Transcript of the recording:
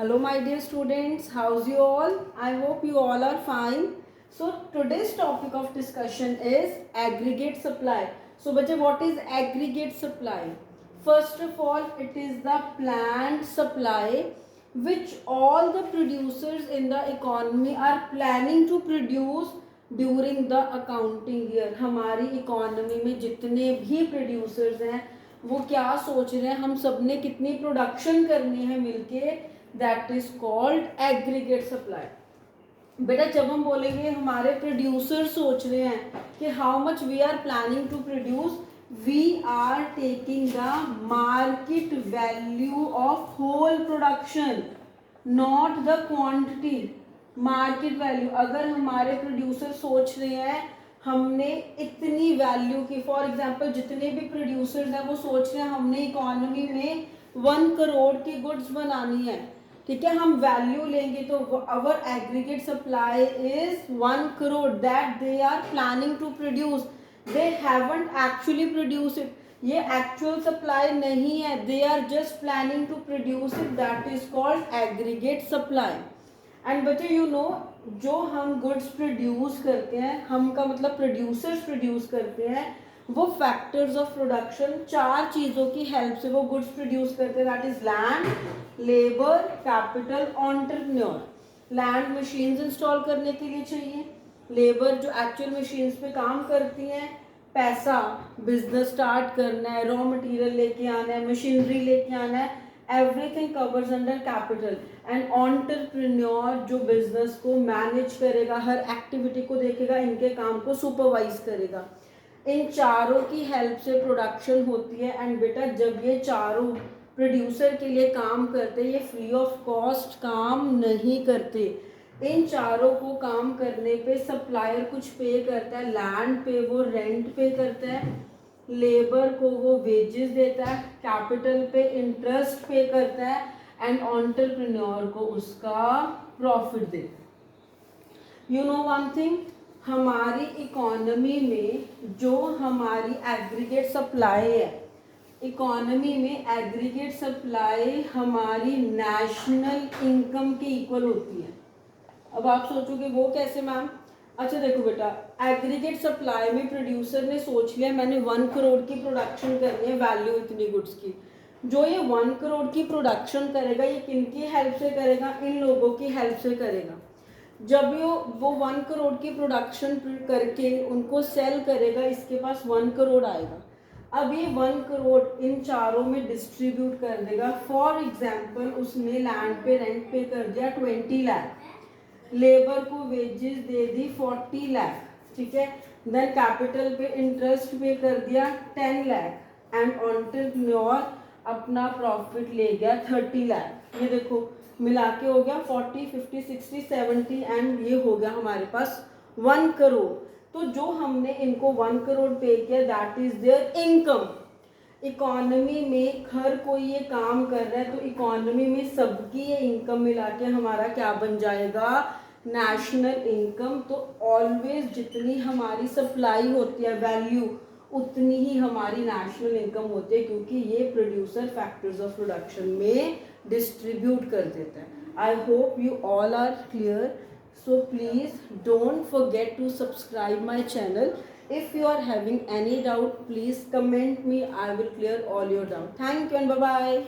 Hello my dear students, how's you all? I hope you all are fine. So today's topic of discussion is aggregate supply. So बच्चे, what is aggregate supply? First of all, it is the planned supply which all the producers in the economy are planning to produce during the accounting year. हमारी economy में जितने भी producers हैं वो क्या सोच रहे हैं, हम सब ने कितनी प्रोडक्शन करनी है मिलके, that is called aggregate supply. बेटा जब हम बोलेंगे हमारे प्रोड्यूसर सोच रहे हैं कि how much we are planning to produce, we are taking the market value of whole production, not the quantity. Market value, अगर हमारे प्रोड्यूसर सोच रहे हैं हमने इतनी वैल्यू की, फॉर एग्जांपल जितने भी प्रोड्यूसर्स हैं वो सोच रहे हैं हमने इकोनॉमी में 1 करोड़ की गुड्स बनानी है, ठीक है, हम वैल्यू लेंगे तो our aggregate supply is 1 crore that they are planning to produce. They haven't actually produce it, ये एक्चुअल सप्लाई नहीं है, they are just planning to produce it, that is called aggregate supply. And बच्चे you know, जो हम goods produce करते हैं, हम का मतलब प्रोड्यूसर्स प्रोड्यूस करते हैं, वो फैक्टर्स ऑफ प्रोडक्शन 4 चीज़ों की हेल्प से वो गुड्स प्रोड्यूस करते हैं, that is land, labour, capital, entrepreneur. Land machines install करने के लिए चाहिए, लेबर जो एक्चुअल मशीन्स पे काम करती हैं, पैसा बिजनेस स्टार्ट करना है, रॉ मटेरियल लेके आना है, मशीनरी लेके आना है, everything covers under capital. And entrepreneur जो बिजनेस को मैनेज करेगा, हर एक्टिविटी को देखेगा, इनके काम को सुपरवाइज करेगा. इन चारों की हेल्प से प्रोडक्शन होती है. एंड बेटा जब ये चारों प्रोड्यूसर के लिए काम करते, ये फ्री ऑफ कॉस्ट काम नहीं करते. इन चारों को काम करने पे सप्लायर कुछ पे करता है, लैंड पे वो रेंट पे करता है, लेबर को वो वेजेस देता है, कैपिटल पे इंटरेस्ट पे करता है, एंड एंटरप्रेन्योर को उसका प्रॉफिट देता है. यू नो वन थिंग, हमारी इकोनॉमी में जो हमारी एग्रीगेट सप्लाई है, इकोनॉमी में एग्रीगेट सप्लाई हमारी नेशनल इनकम के इक्वल होती है. अब आप सोचोगे वो कैसे मैम? अच्छा देखो बेटा, एग्रीगेट सप्लाई में प्रोड्यूसर ने सोच लिया मैंने 1 करोड़ की प्रोडक्शन करनी है, वैल्यू इतनी गुड्स की. जो ये 1 करोड़ की प्रोडक्शन करेगा ये किनकी हेल्प से करेगा? इन लोगों की हेल्प से करेगा. जब वो 1 करोड़ की प्रोडक्शन करके उनको सेल करेगा, इसके पास 1 करोड़ आएगा. अब ये 1 करोड़ इन चारों में डिस्ट्रीब्यूट कर देगा. फॉर एग्जाम्पल उसने लैंड पे रेंट पे कर दिया 20 लाख, लेबर को वेजेस दे दी 40 लाख, ठीक है, देन कैपिटल पे इंटरेस्ट पे कर दिया 10 लाख, एंड एंटरप्रेन्योर अपना प्रॉफिट ले गया 30 लाख. ये देखो मिला के हो गया 40, 50, 60, 70 एंड ये हो गया हमारे पास 1 करोड़. तो जो हमने इनको 1 करोड़ पे किया that is there income. Economy में हर कोई ये काम कर रहा है तो इकोनॉमी में सबकी ये इनकम मिला के हमारा क्या बन जाएगा? National income. तो ऑलवेज जितनी हमारी सप्लाई होती है वैल्यू, उतनी ही हमारी नेशनल इनकम होती है, क्योंकि ये प्रोड्यूसर फैक्टर्स ऑफ प्रोडक्शन में डिस्ट्रीब्यूट कर देता है. I hope you all are clear. So please don't forget to subscribe my channel. If you are having any doubt, please comment me. I will clear all your doubt. Thank you and bye bye.